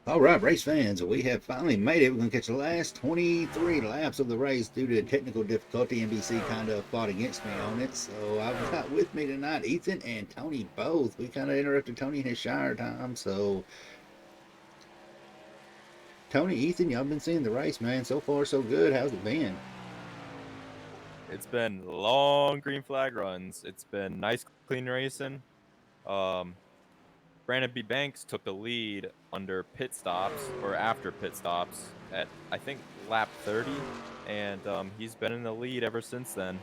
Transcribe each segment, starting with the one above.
All right, race fans, we have finally made it. We're going to catch the last 23 laps of the race due to technical difficulty. NBC kind of fought against me on it. So I've got with me tonight Ethan and Tony both. We kind of interrupted Tony in his Shire time. So, Tony, Ethan, y'all been seeing the race, man. So far, so good. How's it been? It's been long green flag runs. It's been nice, clean racing. Um, Brandon B. Banks took the lead under pit stops or after pit stops at I think lap 30, and he's been in the lead ever since then.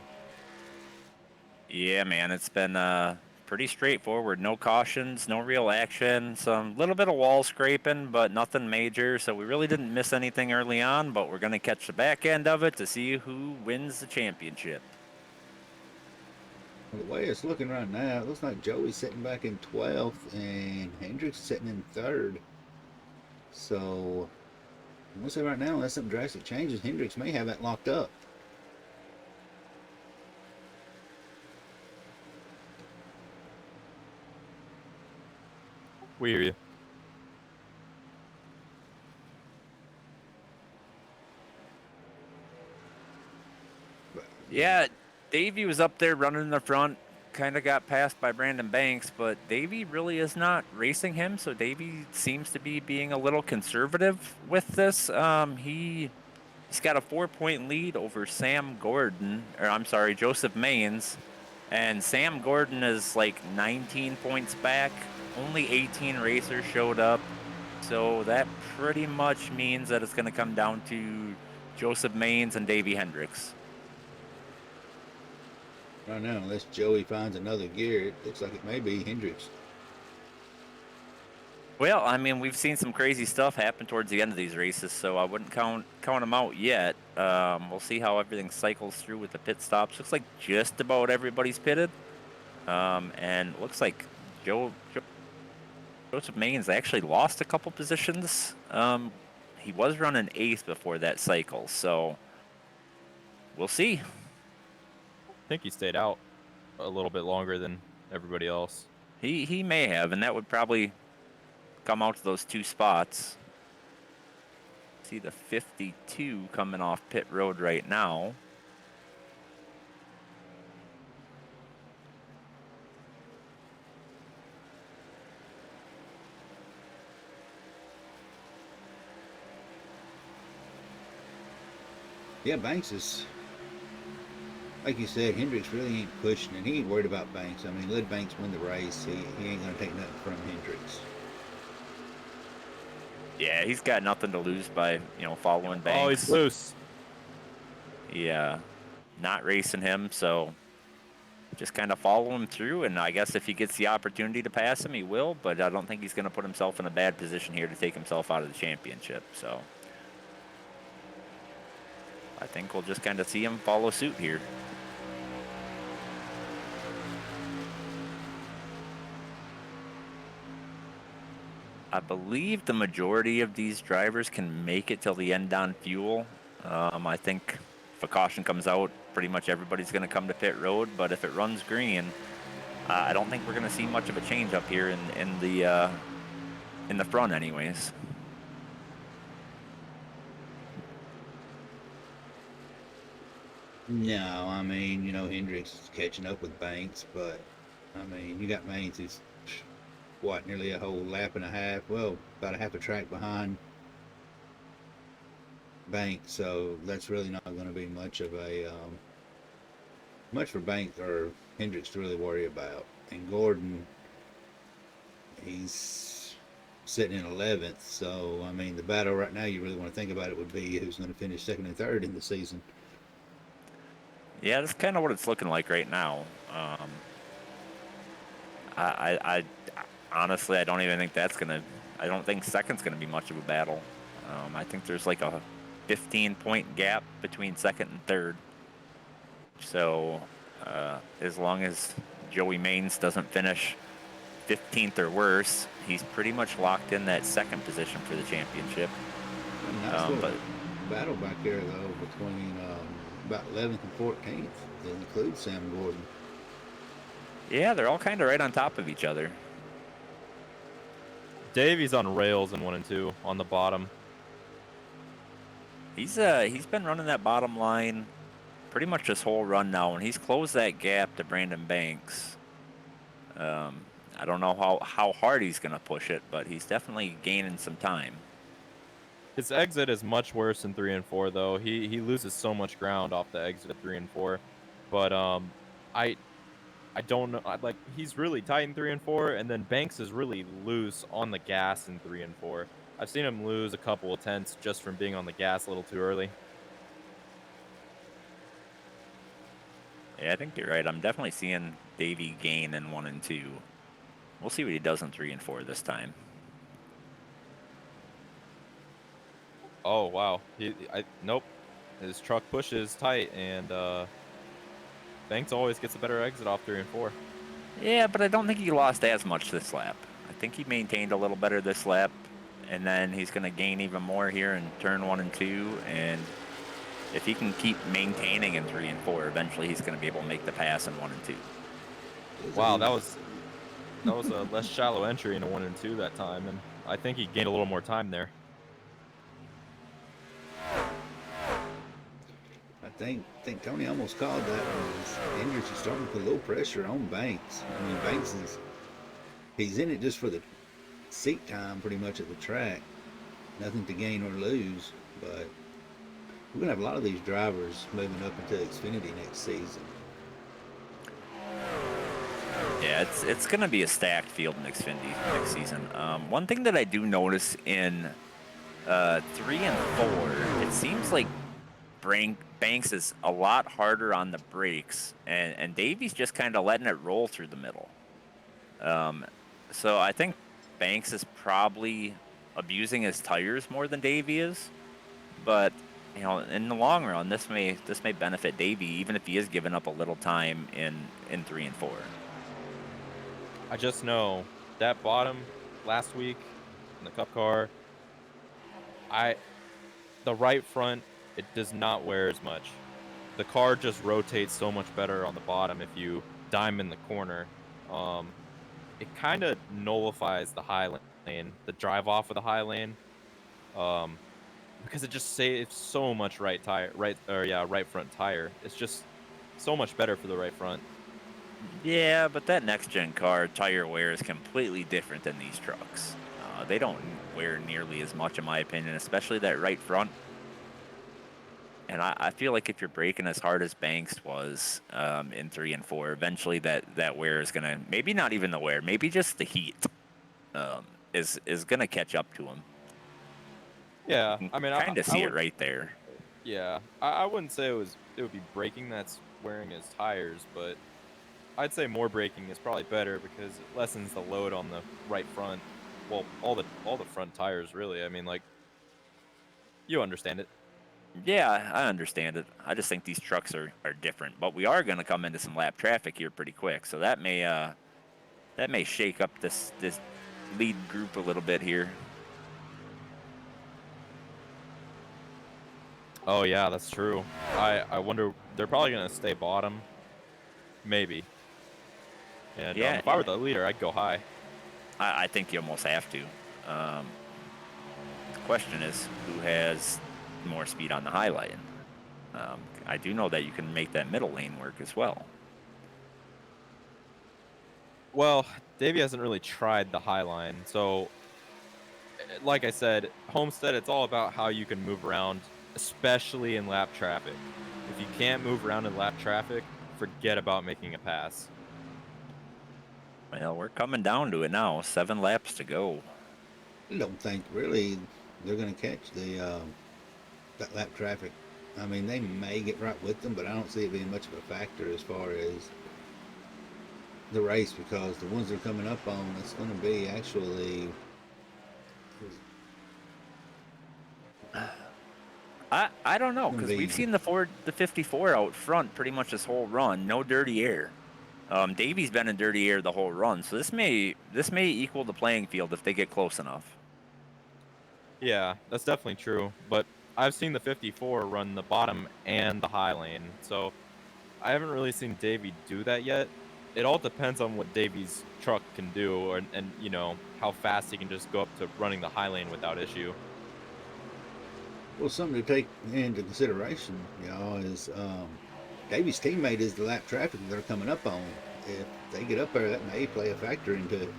Yeah, man, it's been pretty straightforward. No cautions, no real action. Some little bit of wall scraping, but nothing major. So we really didn't miss anything early on, but we're going to catch the back end of it to see who wins the championship. Well, the way it's looking right now, it looks like Joey's sitting back in 12th and Hendrick's sitting in 3rd. So, we'll say right now, unless something drastic changes, Hendricks may have that locked up. We hear you. Yeah, Davey was up there running in the front. Kind of got passed by Brandon Banks, but Davey really is not racing him. So Davey seems to be being a little conservative with this. He's got a 4-point lead over Sam Gordon, or I'm sorry, Joseph Maines. And Sam Gordon is like 19 points back. Only 18 racers showed up. So that pretty much means that it's going to come down to Joseph Maines and Davey Hendricks. Right now, unless Joey finds another gear, it looks like it may be Hendricks. Well, I mean, we've seen some crazy stuff happen towards the end of these races, so I wouldn't count them out yet. We'll see how everything cycles through with the pit stops. Looks like just about everybody's pitted, and looks like Joseph Maines actually lost a couple positions. He was running 8th before that cycle, so we'll see. I think he stayed out a little bit longer than everybody else. He may have, and that would probably come out to those 2 spots. See the 52 coming off pit road right now. Yeah, Banks is, like you said, Hendricks really ain't pushing, and he ain't worried about Banks. I mean, let Banks win the race. He ain't going to take nothing from Hendricks. Yeah, he's got nothing to lose by, following Banks. Oh, he's loose. Yeah, not racing him, so just kind of follow him through, and I guess if he gets the opportunity to pass him, he will, but I don't think he's going to put himself in a bad position here to take himself out of the championship, so I think we'll just kind of see him follow suit here. I believe the majority of these drivers can make it till the end on fuel. I think if a caution comes out, pretty much everybody's going to come to pit road. But if it runs green, I don't think we're going to see much of a change up here in the front, anyways. No, I mean, Hendricks is catching up with Banks, but, I mean, you got Banks who's, what, nearly a whole lap and a half, well, about a half a track behind Banks, so that's really not going to be much of a, much for Banks or Hendricks to really worry about. And Gordon, he's sitting in 11th, so, I mean, the battle right now you really want to think about it would be who's going to finish second and third in the season. Yeah, that's kind of what it's looking like right now. I honestly, I don't even think I don't think second's gonna be much of a battle. I think there's like a 15-point gap between second and third. So as long as Joey Maines doesn't finish 15th or worse, he's pretty much locked in that second position for the championship. A nice little battle back there, though, between about 11th and 14th. That includes Sam Gordon. Yeah, they're all kind of right on top of each other. Davey's on rails in 1 and 2 on the bottom. He's been running that bottom line pretty much this whole run now, and he's closed that gap to Brandon Banks. I don't know how hard he's going to push it, but he's definitely gaining some time. His exit is much worse in 3 and 4, though. He loses so much ground off the exit of 3 and 4. But I don't know. Like, he's really tight in 3 and 4, and then Banks is really loose on the gas in 3 and 4. I've seen him lose a couple of tenths just from being on the gas a little too early. Yeah, I think you're right. I'm definitely seeing Davey gain in 1 and 2. We'll see what he does in 3 and 4 this time. Oh wow, nope. His truck pushes tight, and Banks always gets a better exit off 3 and 4. Yeah, but I don't think he lost as much this lap. I think he maintained a little better this lap, and then he's going to gain even more here in turn 1 and 2. And if he can keep maintaining in 3 and 4, eventually he's going to be able to make the pass in 1 and 2. Wow, that was a less shallow entry into 1 and 2 that time, and I think he gained a little more time there. I think Tony almost called that when his injuries are starting to put a little pressure on Banks. I mean, Banks he's in it just for the seat time pretty much at the track. Nothing to gain or lose, but we're going to have a lot of these drivers moving up into Xfinity next season. Yeah, it's going to be a stacked field in Xfinity next season. One thing that I do notice in 3 and 4, it seems like Banks is a lot harder on the brakes, and Davey's just kind of letting it roll through the middle. So I think Banks is probably abusing his tires more than Davey is, but you know, in the long run, this may benefit Davey, even if he is giving up a little time in 3 and 4. I just know that bottom last week in the Cup car, the right front, it does not wear as much. The car just rotates so much better on the bottom if you dime in the corner. It kind of nullifies the high lane, the drive off of the high lane, because it just saves so much right front tire. It's just so much better for the right front. Yeah, but that next gen car tire wear is completely different than these trucks. They don't wear nearly as much, in my opinion, especially that right front. And I feel like if you're braking as hard as Banks was in 3 and 4, eventually that wear is gonna, maybe not even the wear, maybe just the heat is gonna catch up to him. Yeah, I mean, kind of see would, it right there. Yeah, I wouldn't say it would be braking that's wearing his tires, but I'd say more braking is probably better because it lessens the load on the right front. Well, all the front tires, really. I mean, like, you understand it. Yeah, I understand it. I just think these trucks are different, but we are going to come into some lap traffic here pretty quick, so that may shake up this lead group a little bit here. Oh yeah, that's true. I wonder, they're probably going to stay bottom, maybe. And yeah, if I were the leader, I'd go high. I think you almost have to. The question is, who has more speed on the high line? I do know that you can make that middle lane work as well. Well, Davey hasn't really tried the high line, so like I said, Homestead, it's all about how you can move around, especially in lap traffic. If you can't move around in lap traffic, forget about making a pass. Well, we're coming down to it now. 7 laps to go. I don't think really they're going to catch that lap traffic. I mean, they may get right with them, but I don't see it being much of a factor as far as the race, because the ones they're coming up on, it's going to be actually. I don't know, because we've seen the 54 out front pretty much this whole run, no dirty air. Davey's been in dirty air the whole run, so this may equal the playing field if they get close enough. Yeah, that's definitely true, but I've seen the 54 run the bottom and the high lane, so I haven't really seen Davey do that yet. it all depends on what Davy's truck can do, and you know how fast he can just go up to running the high lane without issue. Well, something to take into consideration, is Davy's teammate is the lap traffic they're coming up on. If they get up there, that may play a factor into it.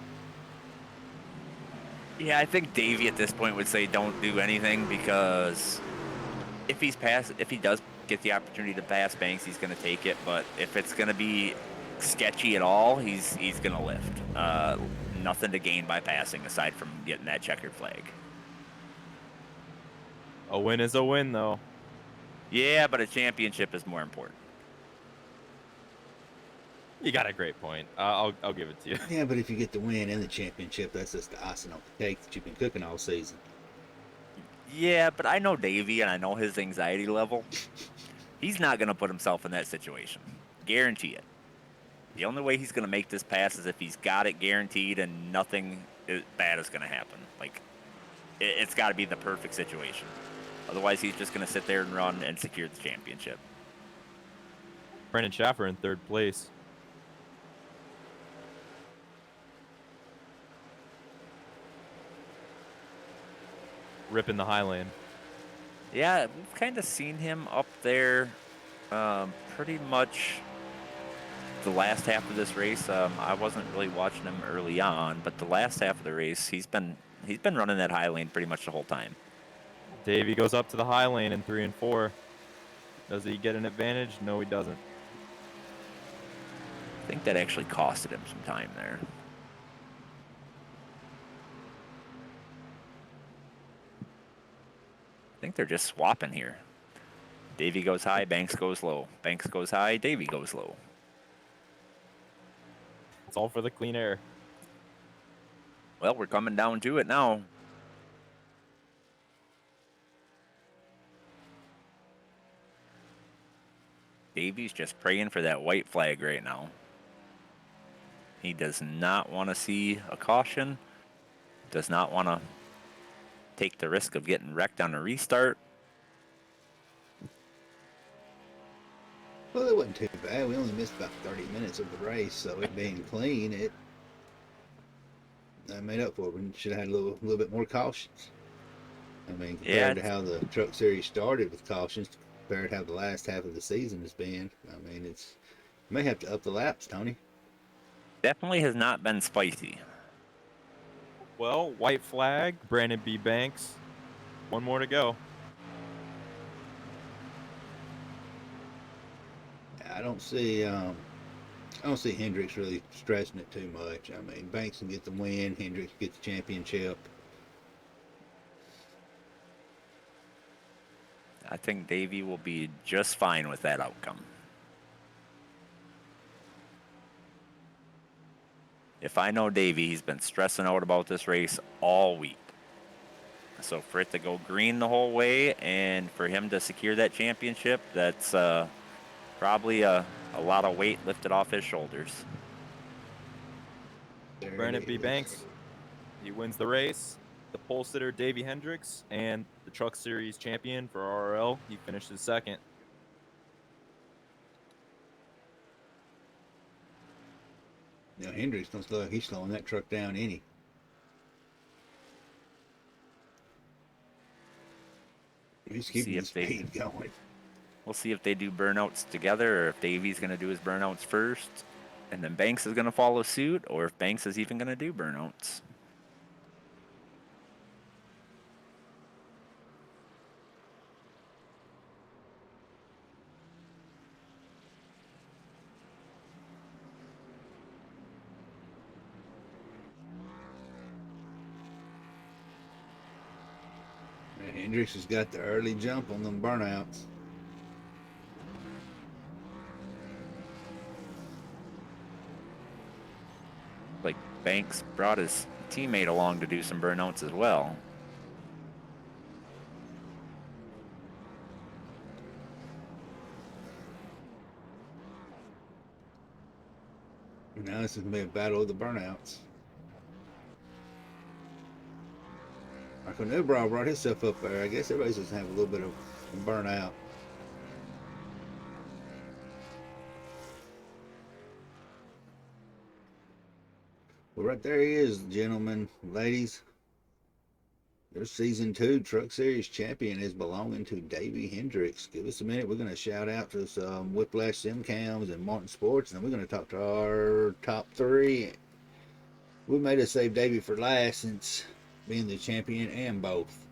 Yeah, I think Davey at this point would say don't do anything because if he does get the opportunity to pass Banks, he's going to take it. But if it's going to be sketchy at all, he's going to lift. Nothing to gain by passing aside from getting that checkered flag. A win is a win, though. Yeah, but a championship is more important. You got a great point. I'll give it to you. Yeah, but if you get the win and the championship, that's just the icing on the cake that you've been cooking all season. Yeah, but I know Davey and I know his anxiety level. He's not going to put himself in that situation. Guarantee it. The only way he's going to make this pass is if he's got it guaranteed and nothing bad is going to happen. Like, it's got to be the perfect situation. Otherwise, he's just going to sit there and run and secure the championship. Brandon Schaffer in third place. Ripping the high lane. Yeah, we've kind of seen him up there pretty much the last half of this race. I wasn't really watching him early on, but the last half of the race, he's been running that high lane pretty much the whole time. Davey goes up to the high lane in 3 and 4. Does he get an advantage? No, he doesn't. I think that actually costed him some time there. I think they're just swapping here. Davey goes high, Banks goes low. Banks goes high, Davey goes low. It's all for the clean air. Well, we're coming down to it now. Davey's just praying for that white flag right now. He does not want to see a caution. Does not want to take the risk of getting wrecked on a restart. Well, it wasn't too bad. We only missed about 30 minutes of the race, so it being clean, it made up for it. We should have had a little bit more cautions. I mean, compared to how the Truck Series started with cautions, compared to how the last half of the season has been, I mean, you may have to up the laps, Tony. Definitely has not been spicy. Well, white flag, Brandon B. Banks. One more to go. I don't see Hendricks really stressing it too much. I mean, Banks can get the win, Hendricks can get the championship. I think Davey will be just fine with that outcome. If I know Davey, he's been stressing out about this race all week. So for it to go green the whole way and for him to secure that championship, that's probably a lot of weight lifted off his shoulders. Brandon B. Banks, he wins the race. The pole sitter, Davey Hendricks, and the Truck Series champion for RRL, he finishes second. Now, Hendricks don't look like he's slowing that truck down any. He's keeping the speed going. We'll see if they do burnouts together or if Davey's going to do his burnouts first and then Banks is going to follow suit, or if Banks is even going to do burnouts. Hendricks has got the early jump on them burnouts. Like Banks brought his teammate along to do some burnouts as well. Now this is going to be a battle of the burnouts. Marco Newbrow brought himself up there. I guess everybody's just have a little bit of burnout. Well, right there he is, gentlemen, ladies. Their season 2 Truck Series champion is belonging to Davey Hendricks. Give us a minute. We're going to shout out to some Whiplash Sim Cams and Martin Sports, and then we're going to talk to our top 3. We made us save Davey for last since being the champion and both.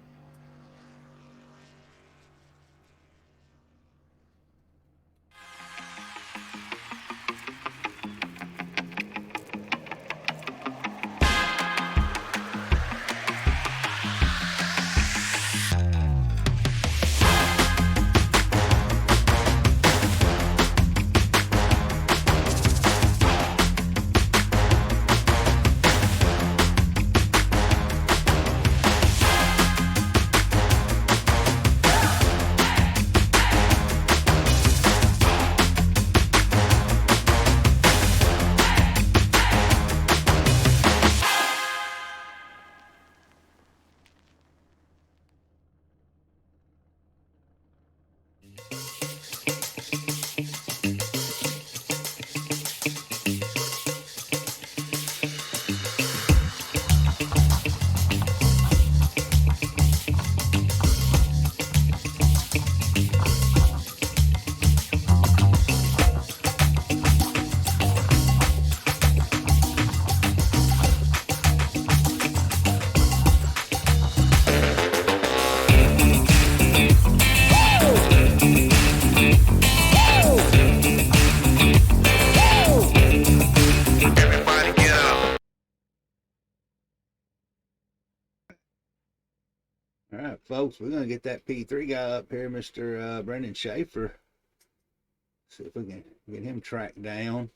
All right, folks, we're going to get that P3 guy up here, Mr. Brendan Schaefer. See if we can get him tracked down.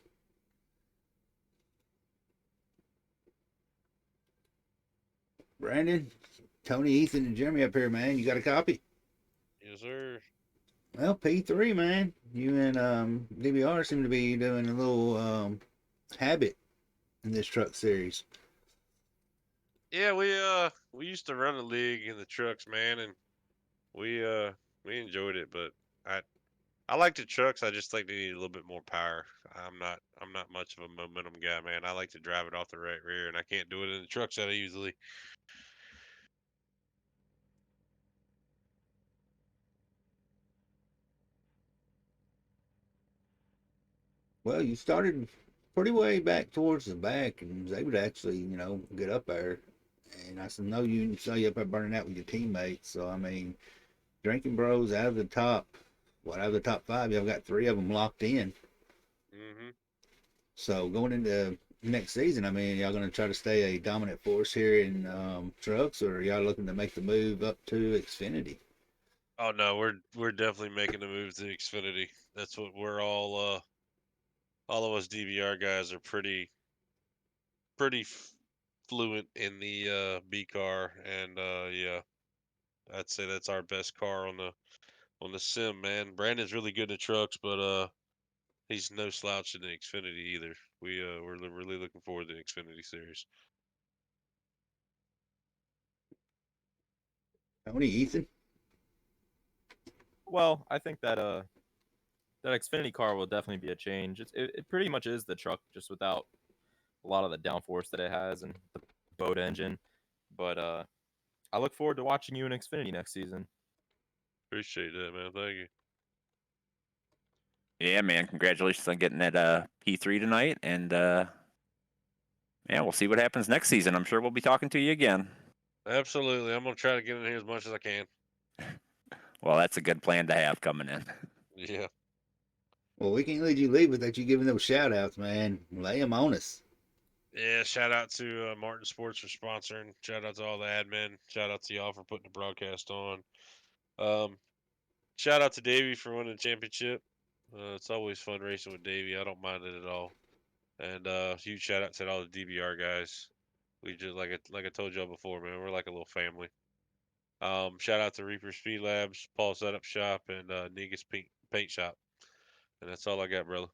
Brandon, Tony, Ethan, and Jeremy up here, man. You got a copy? Yes, sir. Well, P3, man. You and DBR seem to be doing a little habit in this truck series. Yeah, we used to run a league in the trucks, man, and we enjoyed it, but I like the trucks. I just think they need a little bit more power. I'm not much of a momentum guy, man. I like to drive it off the right rear, and I can't do it in the trucks that easily. Well, you started pretty way back towards the back, and was able to actually, get up there. And I said, no, you saw you up there burning out with your teammates. So I mean, drinking bros out of the top, out of the top 5, y'all got 3 of them locked in. Hmm. So going into next season, I mean, y'all going to try to stay a dominant force here in trucks, or are y'all looking to make the move up to Xfinity? Oh no, we're definitely making the move to Xfinity. That's what we're all of us DVR guys are pretty fluent in the B car, and yeah, I'd say that's our best car on the sim, man. Brandon's really good in the trucks, but he's no slouch in the Xfinity either. We're really looking forward to the Xfinity series. Tony, Ethan? Well, I think that Xfinity car will definitely be a change. It pretty much is the truck, just without a lot of the downforce that it has and the boat engine. But I look forward to watching you in Xfinity next season. Appreciate that, man. Thank you. Yeah, man. Congratulations on getting that P3 tonight. And yeah, we'll see what happens next season. I'm sure we'll be talking to you again. Absolutely. I'm gonna try to get in here as much as I can. Well, that's a good plan to have coming in. Yeah. Well, we can't let you leave without you giving those shout outs, man. Lay them on us. Yeah, shout out to Martin Sports for sponsoring. Shout out to all the admin. Shout out to y'all for putting the broadcast on. Um, Shout out to Davey for winning the championship. It's always fun racing with Davey. I don't mind it at all. And huge shout out to all the DBR guys. We just like I told y'all before, man. We're like a little family. Shout out to Reaper Speed Labs, Paul Setup Shop, and Negus Paint Shop. And that's all I got, brother.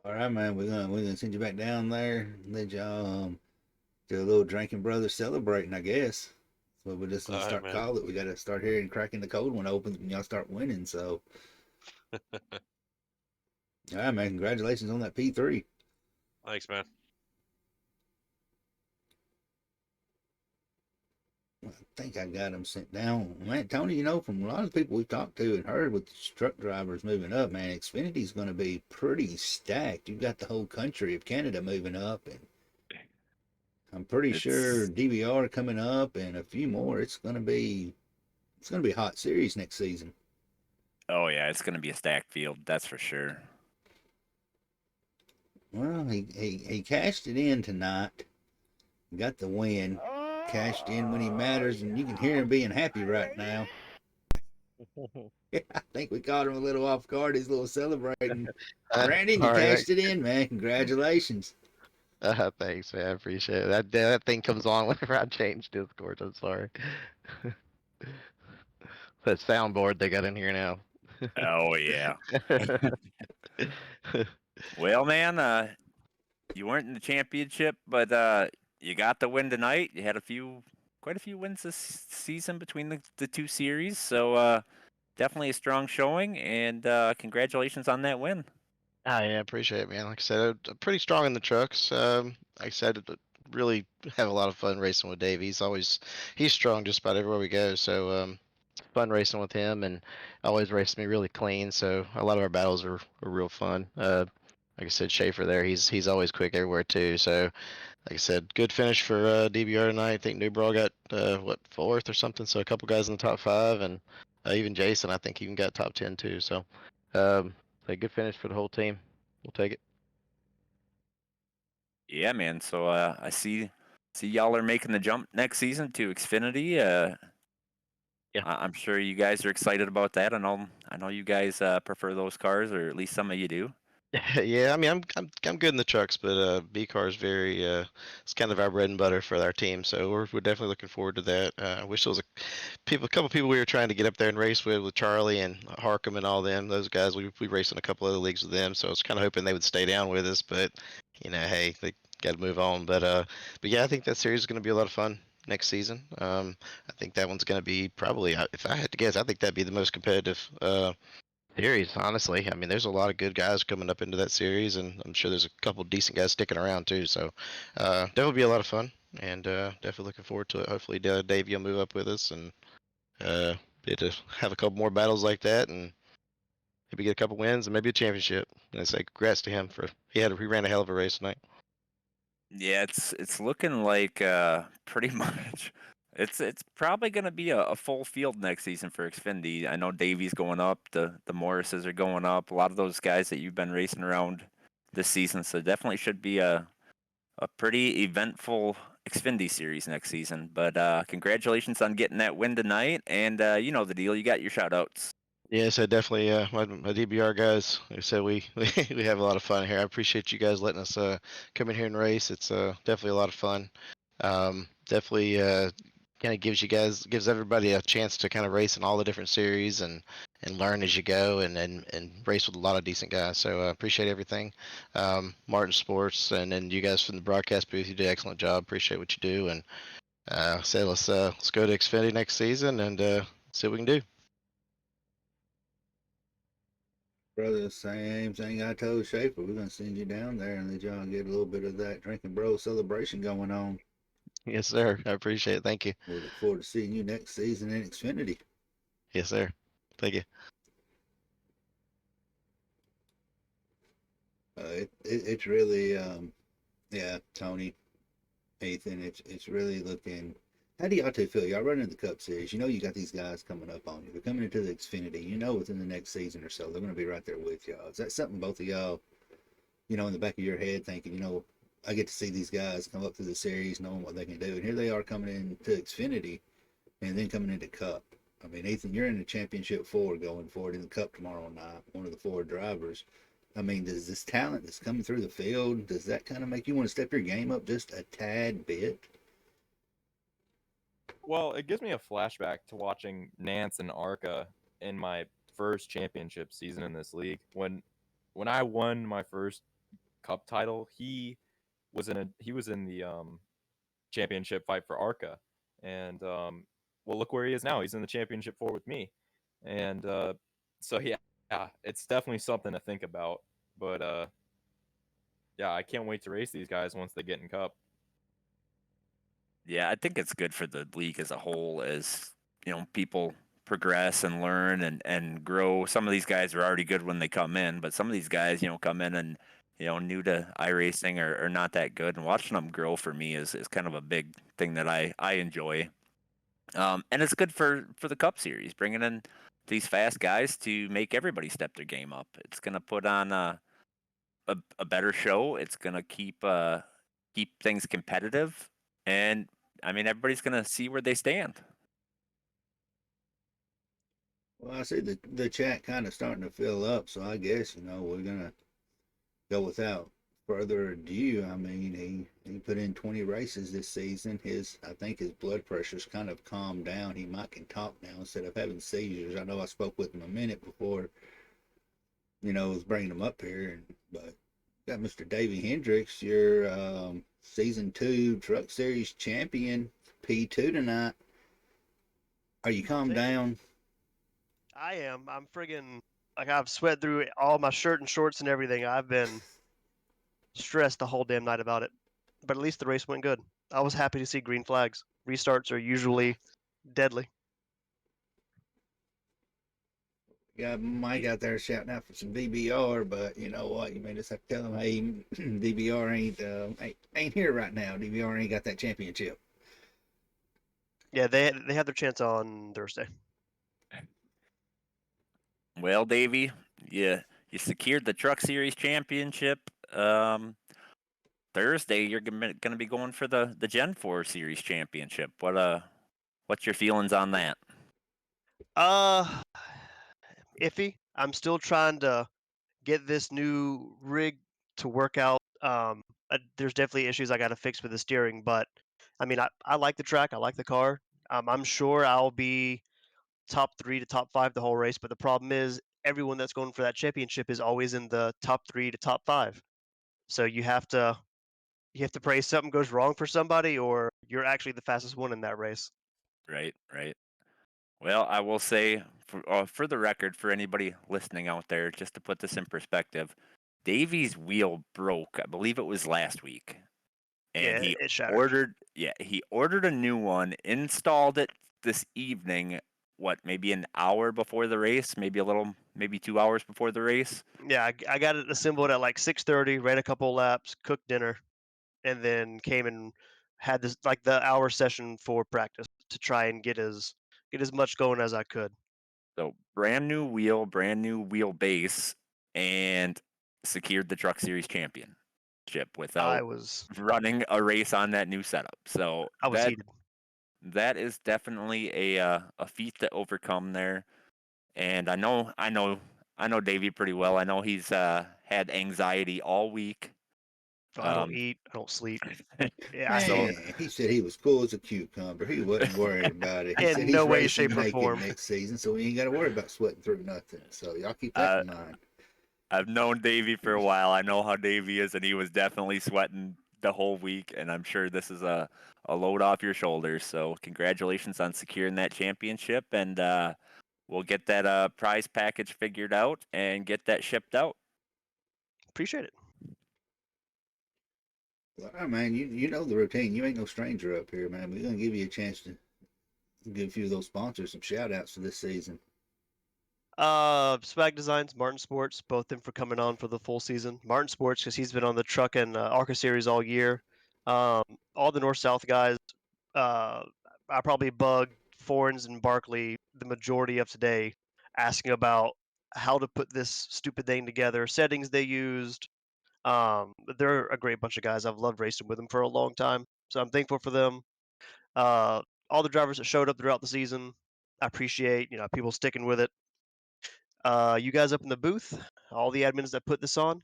All right, man. We're gonna send you back down there. Let y'all do a little drinking brothers celebrating, I guess. So we're just All gonna right, start man. call it. We gotta start hearing cracking the code when it opens when y'all start winning. So, all right, man. Congratulations on that P3. Thanks, man. I think I got them sent down. Man, Tony, from a lot of the people we've talked to and heard with the truck drivers moving up, man, Xfinity's going to be pretty stacked. You've got the whole country of Canada moving up, and I'm pretty sure It's DVR coming up and a few more. It's going to be a hot series next season. oh yeah, it's going to be a stacked field, that's for sure. Well, he cashed it in tonight, got the win, cashed in when he matters, and you can hear him being happy right now. I think we caught him a little off guard. He's a little celebrating. Brandon, you All right. cashed it in, man. Congratulations. Thanks, man. I appreciate it. That thing comes on whenever I change Discord. I'm sorry. That soundboard they got in here now. Oh yeah. Well, man, you weren't in the championship, but you got the win tonight. You had quite a few wins this season between the two series, so definitely a strong showing, and congratulations on that win. Yeah, appreciate it, man. Like I said, I'm pretty strong in the trucks. Like I said, really have a lot of fun racing with Dave. He's strong just about everywhere we go. So fun racing with him, and always racing me really clean. So a lot of our battles are real fun. Like I said, Schaefer there, he's always quick everywhere too. So like I said, good finish for DBR tonight. I think Newbraw got what, fourth or something. So a couple guys in the top five, and even Jason, I think even got top 10 too. So a good finish for the whole team. We'll take it. Yeah, man. So I see y'all are making the jump next season to Xfinity. Yeah. I'm sure you guys are excited about that. I know you guys prefer those cars, or at least some of you do. Yeah, I mean, I'm good in the trucks, but B car is very it's kind of our bread and butter for our team. So we're definitely looking forward to that. I wish there was a couple people we were trying to get up there and race with Charlie and Harkham and all them. Those guys we raced in a couple other leagues with them. So I was kind of hoping they would stay down with us, but hey, they got to move on. But yeah, I think that series is going to be a lot of fun next season. I think that one's going to be probably, if I had to guess, I think that'd be the most competitive series, honestly. I mean, there's a lot of good guys coming up into that series, and I'm sure there's a couple decent guys sticking around too. So, that'll be a lot of fun, and definitely looking forward to it. Hopefully, Dave, you'll move up with us and be able to have a couple more battles like that, and maybe get a couple wins and maybe a championship. And I say congrats to him for he ran a hell of a race tonight. Yeah, it's looking like pretty much. It's probably going to be a full field next season for Xfinity. I know Davies going up, the Morrises are going up. A lot of those guys that you've been racing around this season, so definitely should be a pretty eventful Xfinity series next season. But congratulations on getting that win tonight, and you know the deal. You got your shout outs. Yeah, so definitely, my DBR guys. Like I said, we have a lot of fun here. I appreciate you guys letting us come in here and race. It's definitely a lot of fun. Definitely kind of gives everybody a chance to kind of race in all the different series and learn as you go and race with a lot of decent guys. So appreciate everything. Martin Sports and then you guys from the broadcast booth, you did an excellent job. Appreciate what you do and say let's go to Xfinity next season and see what we can do. Brother, same thing I told Schaefer. We're going to send you down there and let y'all get a little bit of that drinking bro celebration going on. Yes, sir. I appreciate it. Thank you. We look forward to seeing you next season in Xfinity. Yes, sir. Thank you. It's really, yeah, Tony, Ethan, it's really looking. How do y'all two feel? Y'all running the Cup Series. You know you got these guys coming up on you. They're coming into the Xfinity. You know within the next season or so they're going to be right there with y'all. Is that something both of y'all, in the back of your head thinking, I get to see these guys come up through the series, knowing what they can do, and here they are coming into Xfinity, and then coming into Cup. I mean, Ethan, you're in the championship four going forward in the Cup tomorrow night. One of the four drivers. I mean, does this talent that's coming through the field, does that kind of make you want to step your game up just a tad bit? Well, it gives me a flashback to watching Nance and Arca in my first championship season in this league. When I won my first cup title, he was in the championship fight for Arca, and well, look where he is now. He's in the championship four with me, and so yeah, it's definitely something to think about. But yeah, I can't wait to race these guys once they get in Cup. Yeah, I think it's good for the league as a whole as, people progress and learn and grow. Some of these guys are already good when they come in, but some of these guys, come in and, new to iRacing or not that good. And watching them grow for me is kind of a big thing that I enjoy. And it's good for the Cup Series, bringing in these fast guys to make everybody step their game up. It's going to put on a better show. It's going to keep things competitive. And I mean, everybody's going to see where they stand. Well, I see the chat kind of starting to fill up, so I guess we're gonna go without further ado. I mean, he put in 20 races this season. I think his blood pressure's kind of calmed down. He might can talk now instead of having seizures. I know I spoke with him a minute before, was bringing him up here, but got Mr. Davey Hendricks, your season 2 Truck Series champion, P2 tonight. Are you calmed down? I am. I'm friggin' like I've sweat through all my shirt and shorts and everything. I've been stressed the whole damn night about it. But at least the race went good. I was happy to see green flags. Restarts are usually deadly. Got Mike out there shouting out for some DBR, but you know what? You may just have to tell him, hey, DBR ain't here right now. DBR ain't got that championship. Yeah, they had their chance on Thursday. Well, Davey, you secured the Truck Series championship. Thursday, you're going to be going for the Gen 4 Series championship. What's your feelings on that? Iffy. I'm still trying to get this new rig to work out. There's definitely issues I got to fix with the steering, but I mean, I like the track. I like the car. I'm sure I'll be top 3 to top 5 the whole race, but the problem is everyone that's going for that championship is always in the top 3 to top 5. So you have to pray something goes wrong for somebody, or you're actually the fastest one in that race. Right. Well, I will say, for the record, for anybody listening out there, just to put this in perspective, Davey's wheel broke. I believe it was last week, and Yeah, it shattered. he ordered a new one, installed it this evening. What, maybe an hour before the race, maybe 2 hours before the race. Yeah, I got it assembled at like 6:30, ran a couple laps, cooked dinner, and then came and had this like the hour session for practice to try and get as much going as I could. So brand new wheel, brand new wheelbase, and secured the Truck Series championship I without was running a race on that new setup. So heated. that is definitely a feat to overcome there. And I know Davey pretty well. I know he's had anxiety all week. I don't eat, I don't sleep. Yeah, So Man, he said he was cool as a cucumber. He wasn't worried about it. He said in he's no way, racing shape, or naked form. next season, so he ain't got to worry about sweating through nothing. So y'all keep that in mind. I've known Davey for a while. I know how Davey is, and he was definitely sweating the whole week. And I'm sure this is a load off your shoulders. So congratulations on securing that championship, and we'll get that prize package figured out and get that shipped out. Appreciate it. All right, man, you know the routine. You ain't no stranger up here, man. We're gonna give you a chance to give a few of those sponsors some shout outs for this season. Swag Designs, Martin Sports, both them for coming on for the full season. Martin Sports because he's been on the truck and ARCA series all year. All the North South guys. I probably bugged Forens and Barkley the majority of today, asking about how to put this stupid thing together, settings they used. They're a great bunch of guys. I've loved racing with them for a long time, so I'm thankful for them. All the drivers that showed up throughout the season, I appreciate people sticking with it. You guys up in the booth, all the admins that put this on,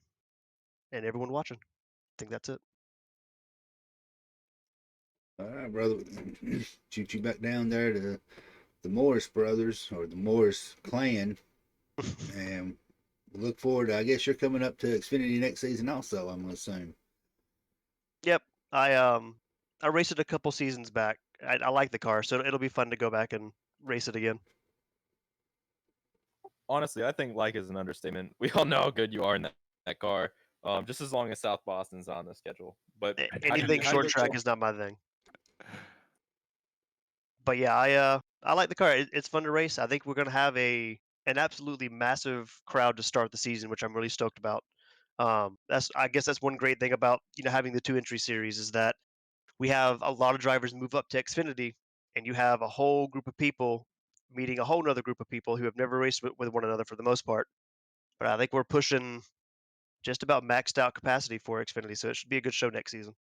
and everyone watching. I think that's it. All right, brother. Shoot you back down there to the Morris brothers or the Morris clan, and look forward to, I guess you're coming up to Xfinity next season also, I'm gonna assume. Yep, I raced it a couple seasons back. I like the car, so it'll be fun to go back and race it again. Honestly, I think like is an understatement. We all know how good you are in that car. Just as long as South Boston's on the schedule. But how do Anything you short guys track feel? is not my thing. But yeah, I like the car. It's fun to race. I think we're gonna have an absolutely massive crowd to start the season, which I'm really stoked about. I guess that's one great thing about having the 2 entry series is that we have a lot of drivers move up to Xfinity, and you have a whole group of people meeting a whole nother group of people who have never raced with one another for the most part. But I think we're pushing just about maxed out capacity for Xfinity, so it should be a good show next season.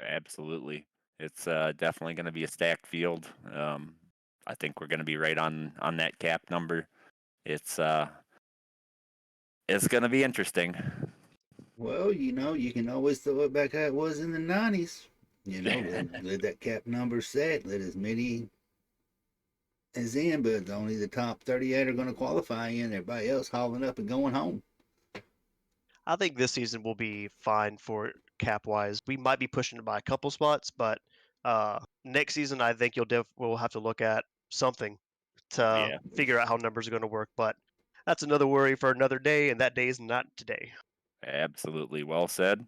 Absolutely. It's definitely going to be a stacked field. I think we're going to be right on that cap number. It's going to be interesting. Well, you can always throw it back how it was in the 90s. Let that cap number set, let as many as in, but only the top 38 are going to qualify in. Everybody else hauling up and going home. I think this season will be fine for cap wise. We might be pushing it by a couple spots, but next season I think we'll have to look at something to Yeah, figure out how numbers are going to work. But that's another worry for another day, and that day is not today. absolutely. Well said.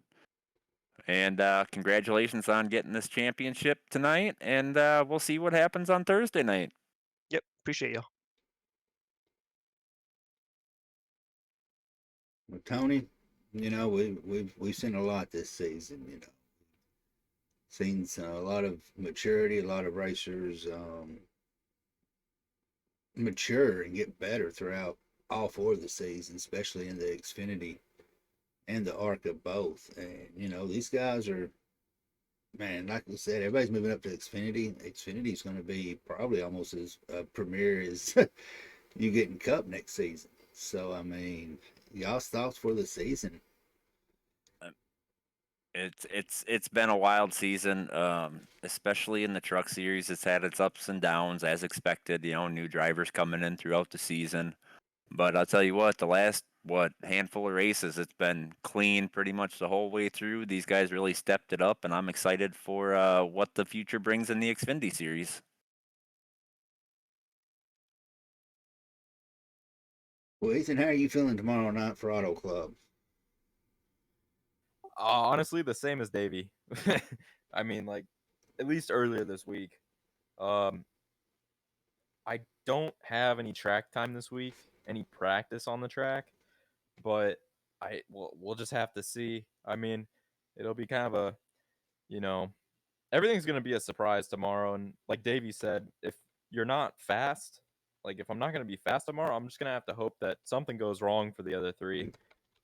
And congratulations on getting this championship tonight. And we'll see what happens on Thursday night. Yep, appreciate you. Well, Tony, we've seen a lot this season. Seen a lot of maturity, a lot of racers mature and get better throughout all 4 of the seasons, especially in the Xfinity and the ARCA both. And these guys are, man, like we said, everybody's moving up to Xfinity. Xfinity's going to be probably almost as premier as you get in Cup next season. So I mean, y'all's thoughts for the season? It's been a wild season, especially in the truck series. It's had its ups and downs as expected. New drivers coming in throughout the season. But I'll tell you what, the last handful of races, it's been clean pretty much the whole way through. These guys really stepped it up, and I'm excited for what the future brings in the Xfinity series. Well, Ethan, how are you feeling tomorrow night for Auto Club? Honestly, the same as Davey. I mean, like, at least earlier this week. Um, I don't have any track time this week, any practice on the track, but we'll just have to see. I mean, it'll be kind of a, you know, everything's gonna be a surprise tomorrow. And like Davey said, if you're not fast, like if I'm not gonna be fast tomorrow, I'm just gonna have to hope that something goes wrong for the other 3.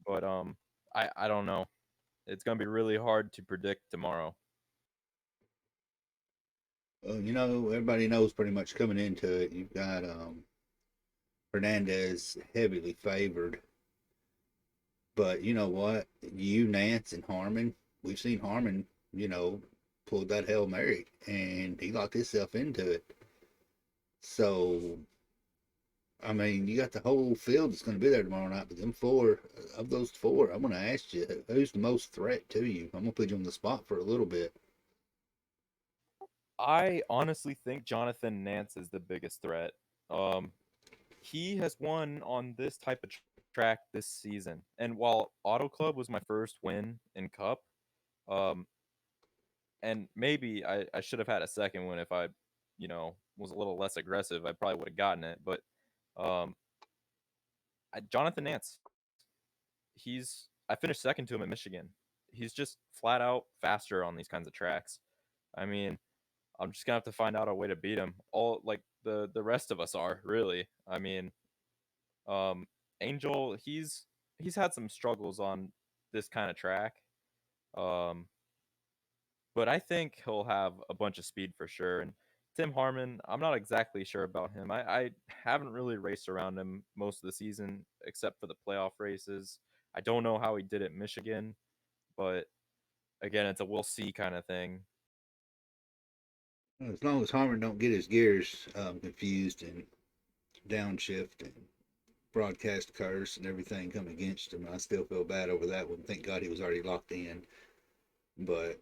But I don't know. It's gonna be really hard to predict tomorrow. Well, everybody knows pretty much coming into it. You've got Hernandez heavily favored, but you know what? You, Nance, and Harmon. We've seen Harmon, pulled that Hail Mary, and he locked himself into it. So, I mean, you got the whole field that's going to be there tomorrow night. But them 4, of those 4, I'm going to ask you, who's the most threat to you? I'm going to put you on the spot for a little bit. I honestly think Jonathan Nance is the biggest threat. Um, he has won on this type of track this season, and while Auto Club was my first win in Cup, um, and maybe I should have had a second one if I, was a little less aggressive. I probably would have gotten it, but um, Jonathan Nance, I finished second to him at Michigan. He's just flat out faster on these kinds of tracks. I mean, I'm just gonna have to find out a way to beat him. All like the rest of us are really. I mean, um, Angel, he's had some struggles on this kind of track, um, but I think he'll have a bunch of speed for sure. And Tim Harmon, I'm not exactly sure about him. I haven't really raced around him most of the season except for the playoff races. I don't know how he did at Michigan, but again, it's a we'll see kind of thing. As long as Harmon don't get his gears confused and downshift and broadcast curse and everything come against him, I still feel bad over that one. Thank God he was already locked in. But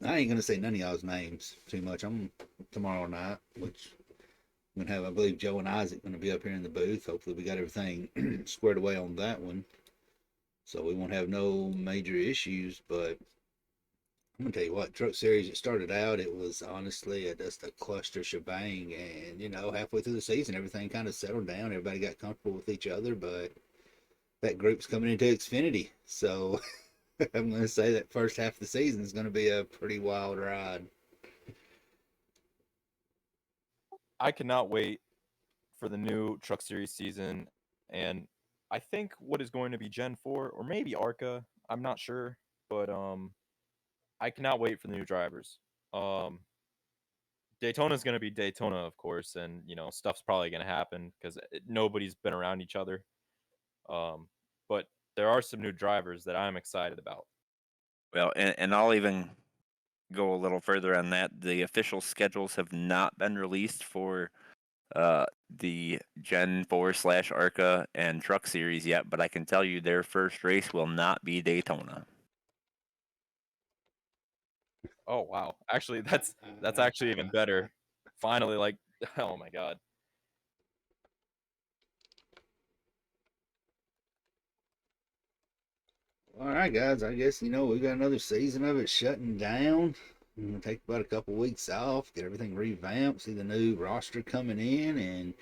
I ain't gonna say none of y'all's names too much. I'm tomorrow night, which I'm gonna have, I believe, Joe and Isaac gonna be up here in the booth. Hopefully, we got everything squared away on that one. so we won't have no major issues. But I'm gonna tell you what, Truck Series. It started out, it was honestly just a cluster shebang, and halfway through the season, everything kind of settled down. Everybody got comfortable with each other, but that group's coming into Xfinity, so I'm gonna say that first half of the season is gonna be a pretty wild ride. I cannot wait for the new Truck Series season, and I think what is going to be Gen 4 or maybe ARCA, I'm not sure, but I cannot wait for the new drivers. Um, Daytona is going to be Daytona, of course, and stuff's probably going to happen because nobody's been around each other. But there are some new drivers that I'm excited about. Well, and I'll even go a little further on that. The official schedules have not been released for the Gen 4 / ARCA and Truck Series yet, but I can tell you their first race will not be Daytona. Oh wow! Actually, that's actually even better. Finally, like, oh my god. All right, guys. I guess we got another season of it shutting down. I'm gonna take about a couple weeks off, get everything revamped, see the new roster coming in, and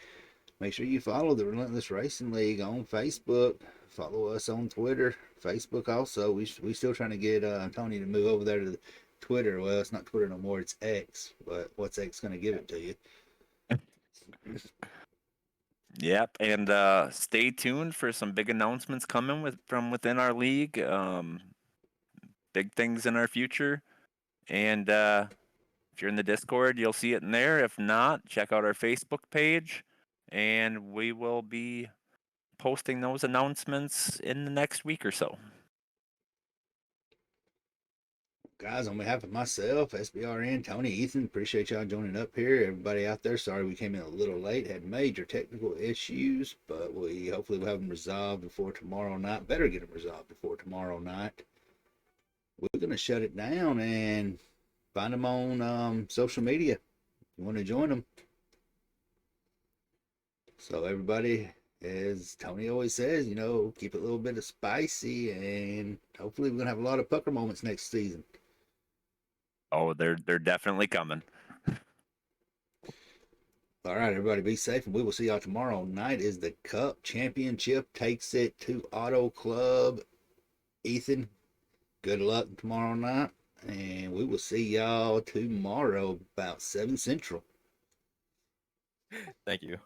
make sure you follow the Relentless Racing League on Facebook. Follow us on Twitter, Facebook also. We still trying to get Tony to move over there to Twitter. Well, it's not Twitter no more. It's X. But what's X gonna give it to you? Yep, and stay tuned for some big announcements coming from within our league. Big things in our future, and if you're in the Discord, you'll see it in there. If not, check out our Facebook page, and we will be posting those announcements in the next week or so. Guys, on behalf of myself, SBRN, Tony, Ethan, appreciate y'all joining up here. Everybody out there, sorry we came in a little late, had major technical issues, but we hopefully will have them resolved before tomorrow night. Better get them resolved before tomorrow night. We're gonna shut it down and find them on social media. If you want to join them. So everybody, as Tony always says, keep it a little bit of spicy, and hopefully we're gonna have a lot of pucker moments next season. Oh, they're definitely coming. All right, everybody, be safe, and we will see y'all tomorrow night. Is the Cup Championship takes it to Auto Club. Ethan, good luck tomorrow night, and we will see y'all tomorrow about 7 Central. Thank you.